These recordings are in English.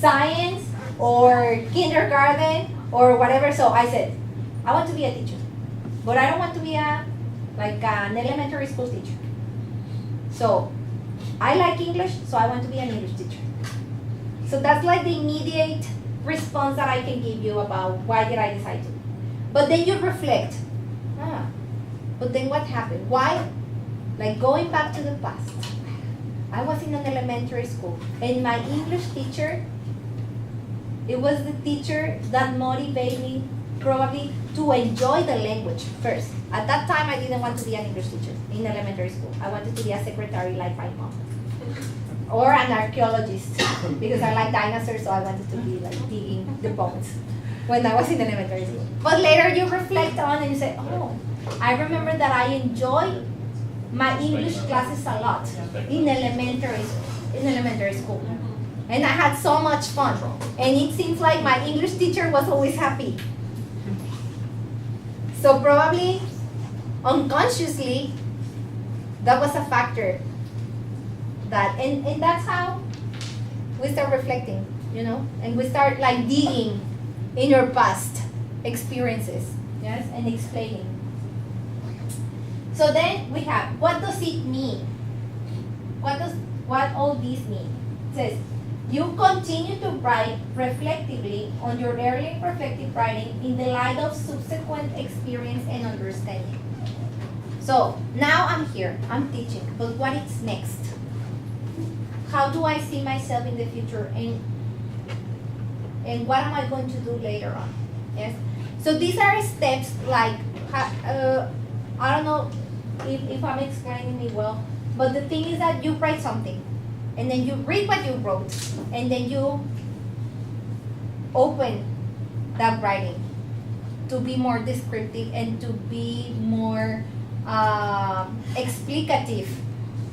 science or kindergarten or whatever. So I said, I want to be a teacher, but I don't want to be an elementary school teacher. So I like English, so I want to be an English teacher. So that's like the immediate response that I can give you about why did I decide to. But then you reflect, but then what happened? Why? Like going back to the past. I was in an elementary school, and my English teacher, it was the teacher that motivated me probably to enjoy the language first. At that time, I didn't want to be an English teacher in elementary school. I wanted to be a secretary like my mom. Or an archaeologist, because I like dinosaurs, so I wanted to be like digging the bones when I was in elementary school. But later you reflect on and you say, oh, I remember that I enjoyed my English classes a lot in elementary school. And I had so much fun. And it seems like my English teacher was always happy. So probably, unconsciously, that was a factor. And that's how we start reflecting, and we start like digging in your past experiences, yes, and explaining. So then we have, what does it mean? What all these mean? It says, you continue to write reflectively on your early reflective writing in the light of subsequent experience and understanding. So now I'm here, I'm teaching, but what is next? How do I see myself in the future, and what am I going to do later on? Yes. So these are steps like, I don't know if I'm explaining it well, but the thing is that you write something, and then you read what you wrote, and then you open that writing to be more descriptive and to be more explicative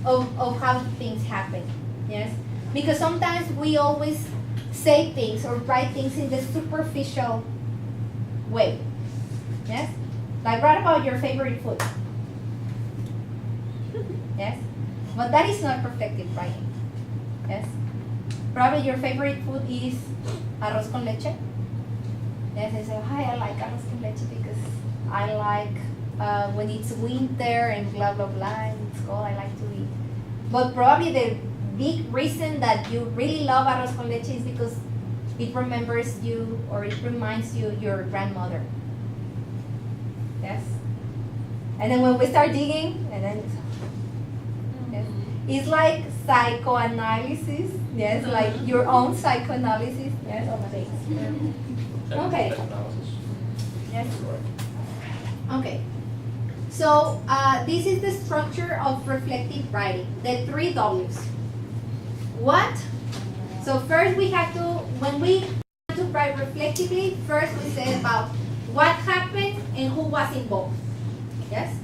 of how things happen. Yes, because sometimes we always say things or write things in the superficial way. Yes, like write about your favorite food. Yes, but that is not reflective writing. Yes, probably your favorite food is arroz con leche. Yes, I say, hi, I like arroz con leche because I like when it's winter and blah blah blah and it's cold, I like to eat. But probably the big reason that you really love arroz con leche is because it remembers you, or it reminds you your grandmother. Yes? And then when we start digging, and then yes, it's like psychoanalysis. Yes, like your own psychoanalysis. Yes, of things. Okay. Yes. Okay. So this is the structure of reflective writing, the 3 W's. What? So first we have to, when we want to write reflectively, first we say about what happened and who was involved. Yes?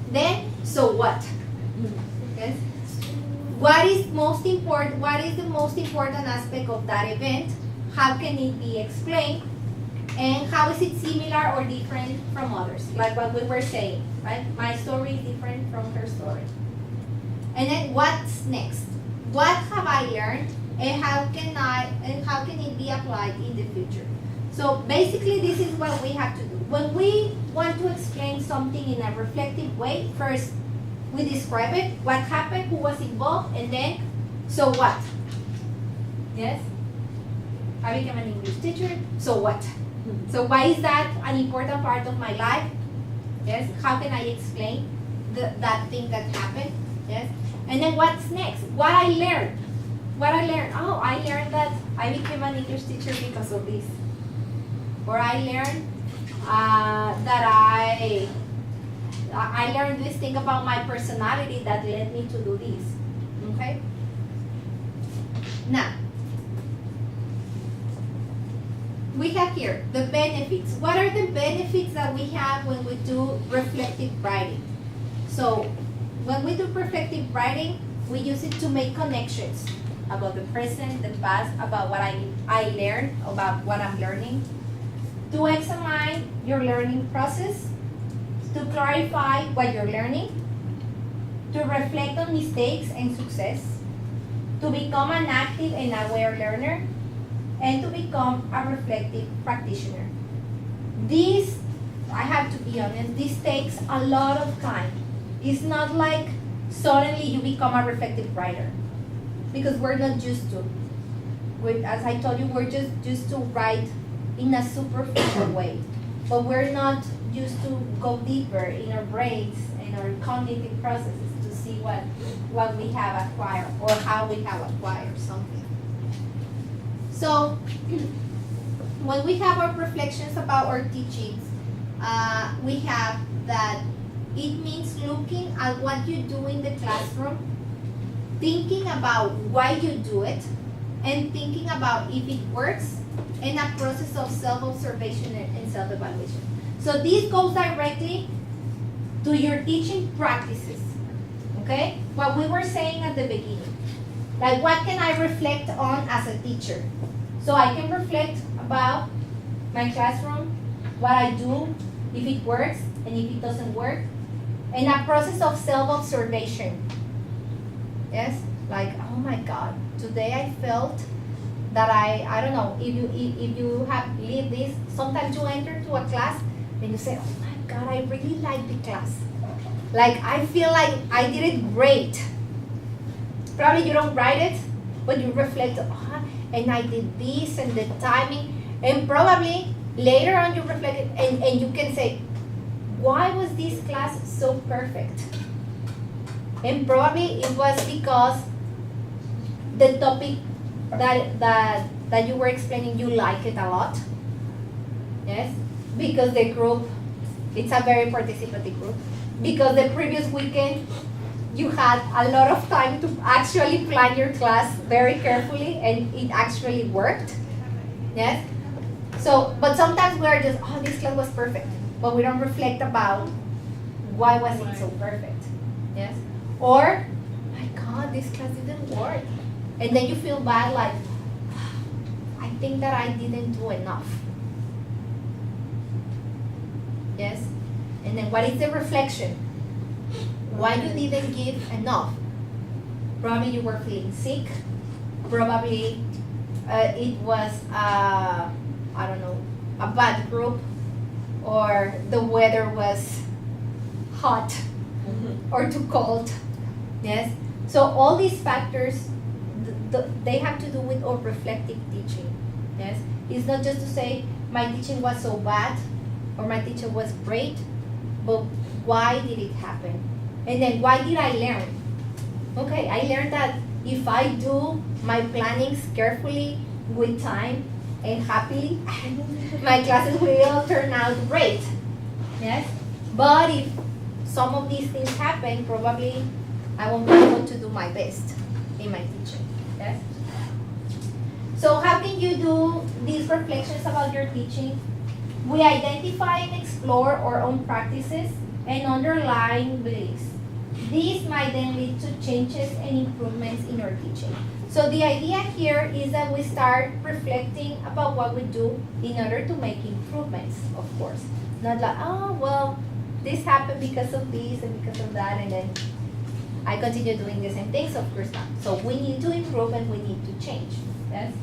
Then, so what? Yes? What is most important? What is the most important aspect of that event? How can it be explained? And how is it similar or different from others? Like what we were saying, right? My story is different from her story. And then what's next? What have I learned, and how can it be applied in the future? So basically, this is what we have to do. When we want to explain something in a reflective way, first we describe it, what happened, who was involved, and then, so what? Yes? I became an English teacher, so what? So why is that an important part of my life? Yes? How can I explain that thing that happened? Yes? And then what's next? What I learned. Oh, I learned that I became an English teacher because of this. Or I learned that I learned this thing about my personality that led me to do this. Okay? Now, we have here the benefits. What are the benefits that we have when we do reflective writing? So, when we do reflective writing, we use it to make connections about the present, the past, about what I learned, about what I'm learning, to examine your learning process, to clarify what you're learning, to reflect on mistakes and success, to become an active and aware learner, and to become a reflective practitioner. This, I have to be honest, this takes a lot of time. It's not like suddenly you become a reflective writer, because we're not used to. As I told you, we're just used to write in a superficial way, but we're not used to go deeper in our brains and our cognitive processes to see what we have acquired or how we have acquired something. So when we have our reflections about our teachings, we have that it means looking at what you do in the classroom, thinking about why you do it, and thinking about if it works, and a process of self-observation and self-evaluation. So this goes directly to your teaching practices, okay? What we were saying at the beginning. Like, what can I reflect on as a teacher? So I can reflect about my classroom, what I do, if it works, and if it doesn't work, and a process of self-observation. Yes, like, oh my God, today I felt that I don't know, if you have lived this, sometimes you enter to a class and you say, oh my God, I really like the class. Like, I feel like I did it great. Probably you don't write it, but you reflect, oh, and I did this and the timing, and probably later on you reflect it, and you can say, why was this class so perfect? And probably it was because the topic that you were explaining, you like it a lot. Yes, because the group, it's a very participative group. Because the previous weekend you had a lot of time to actually plan your class very carefully, and it actually worked. Yes. So, but sometimes we are just, oh, this class was perfect, but we don't reflect about why was it so perfect. Yes. Or, my God, this class didn't work. And then you feel bad, like, I think that I didn't do enough. Yes? And then what is the reflection? Why you didn't give enough? Probably you were feeling sick. Probably it was, I don't know, a bad group. Or the weather was hot or too cold. Yes? So all these factors, they have to do with our reflective teaching. Yes? It's not just to say my teaching was so bad or my teacher was great, but why did it happen? And then why did I learn? Okay, I learned that if I do my plannings carefully, with time, and happily, my classes will turn out great. Yes? But if some of these things happen, probably I won't be able to do my best in my teaching. Yes? So how can you do these reflections about your teaching? We identify and explore our own practices and underlying beliefs. These might then lead to changes and improvements in our teaching. So the idea here is that we start reflecting about what we do in order to make improvements, of course. Not like, oh, well, this happened because of this and because of that, and then I continue doing the same things. Of course not. So we need to improve and we need to change. Yes?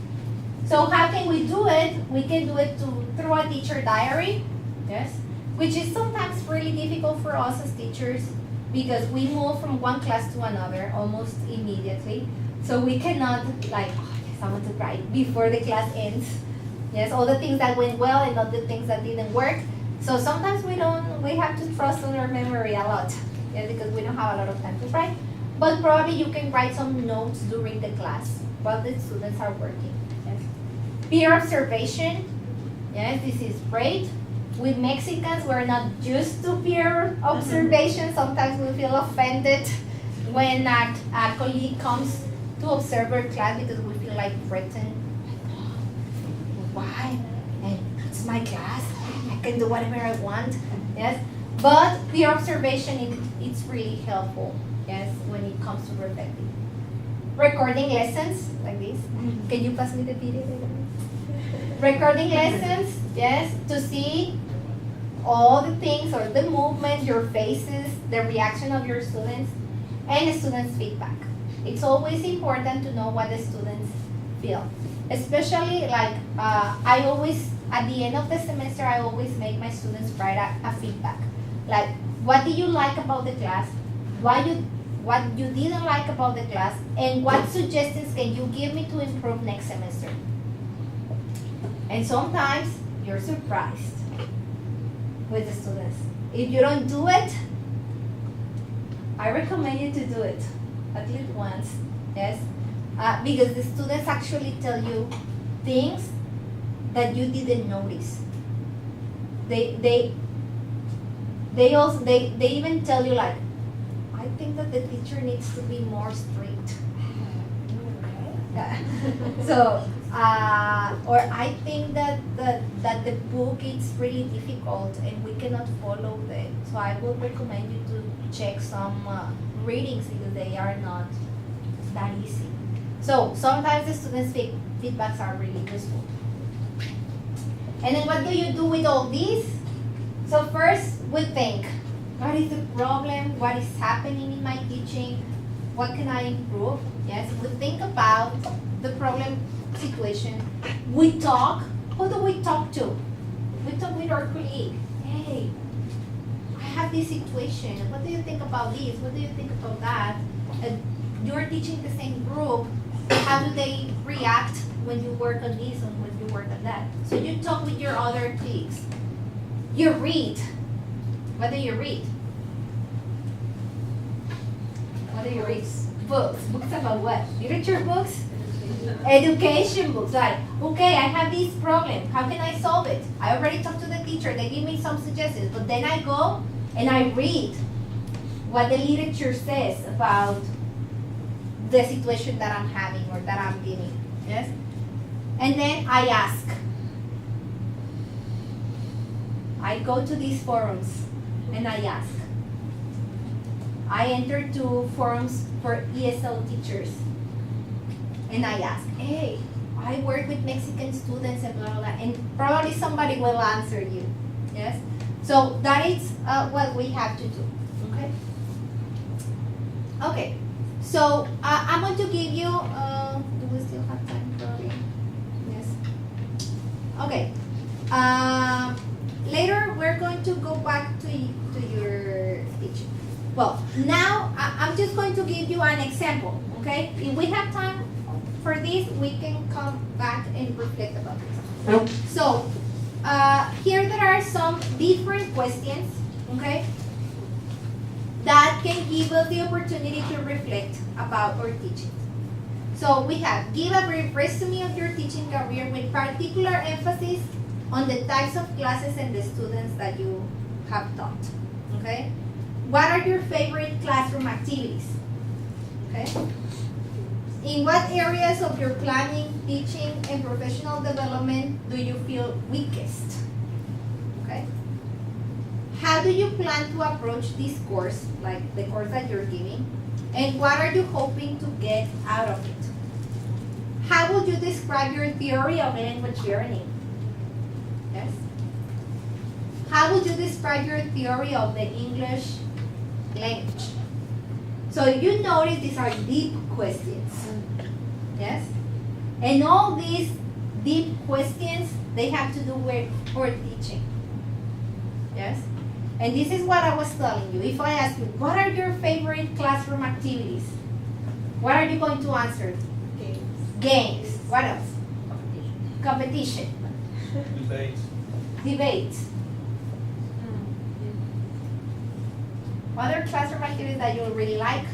So how can we do it? We can do it through a teacher diary, yes, which is sometimes really difficult for us as teachers because we move from one class to another almost immediately. So we cannot like, oh yes, I want to write before the class ends. Yes, all the things that went well and not the things that didn't work. So sometimes we have to trust on our memory a lot, yes, because we don't have a lot of time to write. But probably you can write some notes during the class while the students are working. Yes. Peer observation, yes, this is great. With Mexicans, we're not used to peer observation. Sometimes we feel offended when a colleague comes to observe our class because we feel like threatened. Why? And it's my class. I can do whatever I want. Yes, but peer observation, it's really helpful. Yes, when it comes to reflecting. Recording lessons like this. Can you pass me the video? Recording lessons, yes, to see all the things or the movements, your faces, the reaction of your students, and the students' feedback. It's always important to know what the students feel. Especially like I always, at the end of the semester, I always make my students write a feedback. Like, what did you like about the class? What you didn't like about the class? And what suggestions can you give me to improve next semester? And sometimes you're surprised with the students. If you don't do it, I recommend you to do it at least once, yes? Because the students actually tell you things that you didn't notice. They even tell you like, I think that the teacher needs to be more strict. So, or I think that the book is really difficult and we cannot follow them. So I would recommend you to check some readings because they are not that easy. So sometimes the students' feedbacks are really useful. And then what do you do with all these? So first we think, what is the problem? What is happening in my teaching? What can I improve? Yes, we think about the problem situation. We talk. Who do we talk to? We talk with our colleague. Hey, I have this situation. What do you think about this? What do you think about that? You're teaching the same group. How do they react when you work on this and when you work on that? So you talk with your other colleagues. You read. What do you read? What do you read? Books. Books about what? Literature books? Education books. Like, okay, I have this problem. How can I solve it? I already talked to the teacher. They give me some suggestions. But then I go and I read what the literature says about the situation that I'm having or that I'm dealing. Yes? And then I ask. I go to these forums and I ask. I enter to forums for ESL teachers and I ask, hey, I work with Mexican students and blah, blah, blah, and probably somebody will answer you, yes? So that is what we have to do, okay? Okay, so I'm going to give you, do we still have time probably? Yes. Okay, later we're going to go back to your teaching. Well, now I'm just going to give you an example, okay? If we have time for this, we can come back and reflect about this. So, here there are some different questions, okay? That can give us the opportunity to reflect about our teaching. So we have, give a brief resume of your teaching career with particular emphasis on the types of classes and the students that you have taught, okay? What are your favorite classroom activities? Okay. In what areas of your planning, teaching, and professional development do you feel weakest? Okay. How do you plan to approach this course, like the course that you're giving? And what are you hoping to get out of it? How would you describe your theory of language learning? Yes. How would you describe your theory of the English language? So if you notice, these are deep questions. Yes? And all these deep questions, they have to do with our teaching. Yes? And this is what I was telling you. If I ask you, what are your favorite classroom activities? What are you going to answer? Games. Games. What else? Competition. Debates. Debates. Other classroom activities that you really like?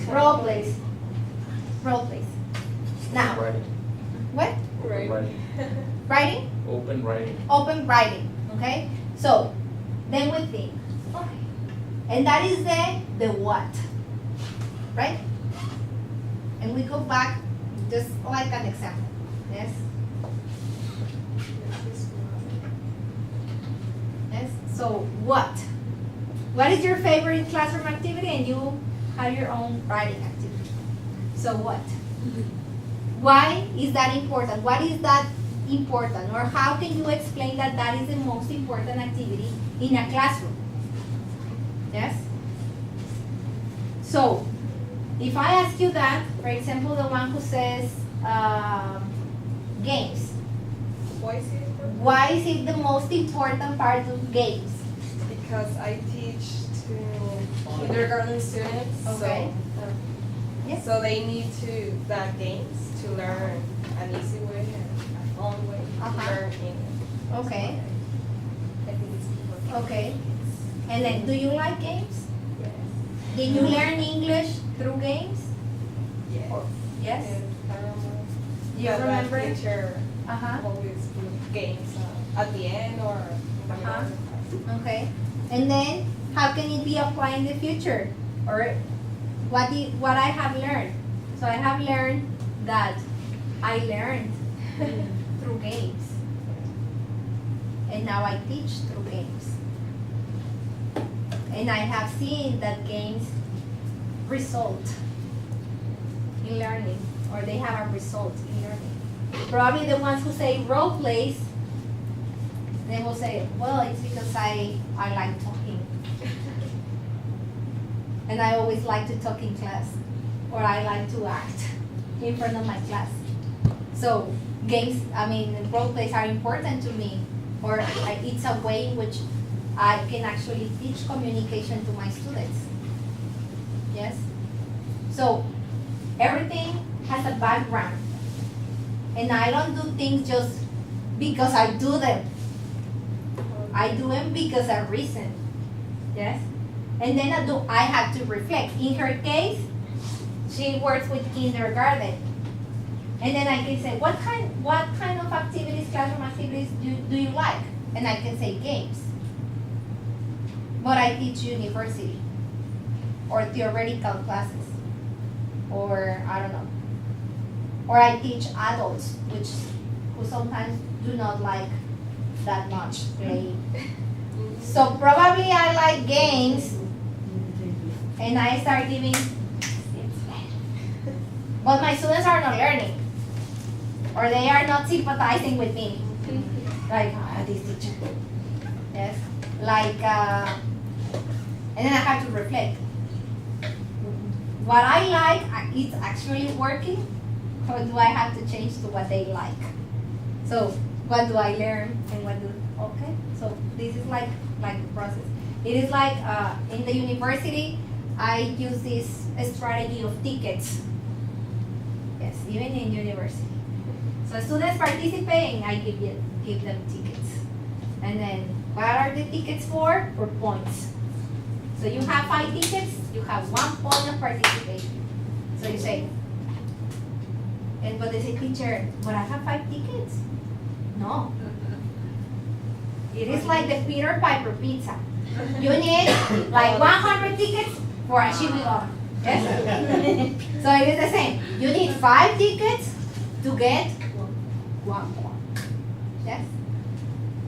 Role plays. Role plays. Now, Writing. what? Open writing. Writing? Open writing. Open writing. Okay? So, then we think. Okay. And that is the what. Right? And we go back just like an example. Yes? Yes? So, what? What is your favorite classroom activity? And you have your own writing activity. So what? Why is that important? What is that important? Or how can you explain that that is the most important activity in a classroom? Yes? So, if I ask you that, for example, the one who says, games. Why is it important? Why is it the most important part of games? Because I teach to kindergarten students. Okay. So, Yes. so they need to that games to learn an easy way and a fun way to learn English. Okay. I think it's important. Okay. And then, do you like games? Yes. Did you learn English through games? Yes. Or, yes? And, Do you that remember? teacher Uh-huh. always put games at the end or in the middle Uh-huh. of the class. Okay. And then, how can it be applied in the future? Or what I have learned? So I have learned that I learned through games. And now I teach through games. And I have seen that games result in learning, or they have a result in learning. Probably the ones who say role plays, they will say, well, it's because I like talking. And I always like to talk in class, or I like to act in front of my class. So role plays are important to me, or it's a way in which I can actually teach communication to my students. Yes? So everything has a background. And I don't do things just because I do them. I do them because of reason. Yes? And then I have to reflect. In her case, she works with kindergarten. And then I can say, what kind of activities, classroom activities do you like? And I can say games. But I teach university or theoretical classes, or I don't know. Or I teach adults, who sometimes do not like that much playing. So probably I like games, and I start giving, but my students are not learning, or they are not sympathizing with me. Like, this teacher. Yes. Like, and then I have to reflect. What I like is actually working, or do I have to change to what they like? So what do I learn and okay? So this is like the process. It is like in the university, I use this strategy of tickets. Yes, even in university. So students participating, I give them tickets. And then what are the tickets for? For points. So you have 5 tickets, you have 1 point of participation. So you say, but they say, teacher, but I have 5 tickets. No. It is like the Peter Piper pizza. You need like 100 tickets for a chili. Yes? So it is the same. You need 5 tickets to get 1 point. Yes?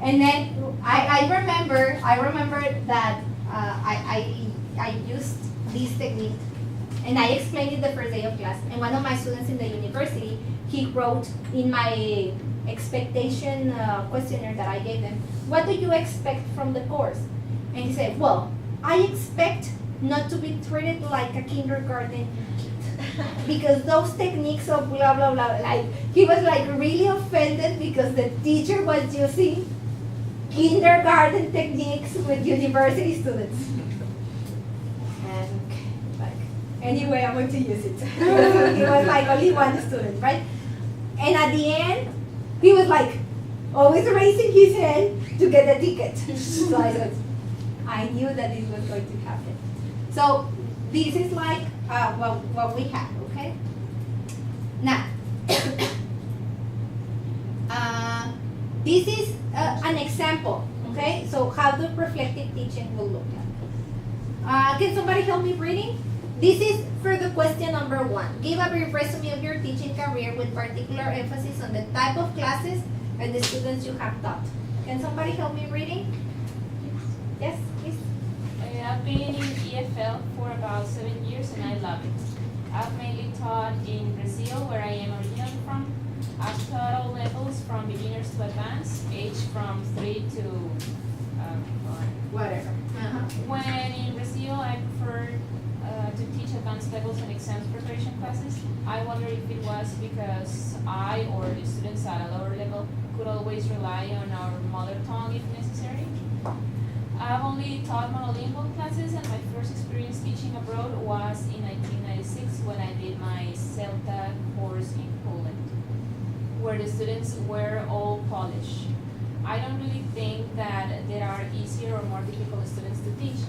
And then I remember that I used this technique, and I explained it the first day of class. And one of my students in the university, he wrote in my expectation questionnaire that I gave them, what do you expect from the course? And he said, well, I expect not to be treated like a kindergarten kid, because those techniques of blah blah blah, like he was like really offended because the teacher was using kindergarten techniques with university students. And like, anyway, I'm going to use it. He was like only one student, right? And at the end, he was like always raising his hand to get the ticket. So I said, I knew that this was going to happen. So this is like what we have, okay? Now, this is an example, okay? So how the reflective teaching will look like. Can somebody help me reading? This is for the question number 1. Give a brief resume of your teaching career with particular emphasis on the type of classes and the students you have taught. Can somebody help me reading? Yes, please. I've been in EFL for about 7 years and I love it. I've mainly taught in Brazil, where I am originally from. I've taught all levels from beginners to advanced, age from 3 to 4. Whatever. When in Brazil, I preferred to teach advanced levels and exams preparation classes. I wonder if it was because I or the students at a lower level could always rely on our mother tongue if necessary. I've only taught monolingual classes, and my first experience teaching abroad was in 1996 when I did my CELTA course in Poland, where the students were all Polish. I don't really think that there are easier or more difficult students to teach.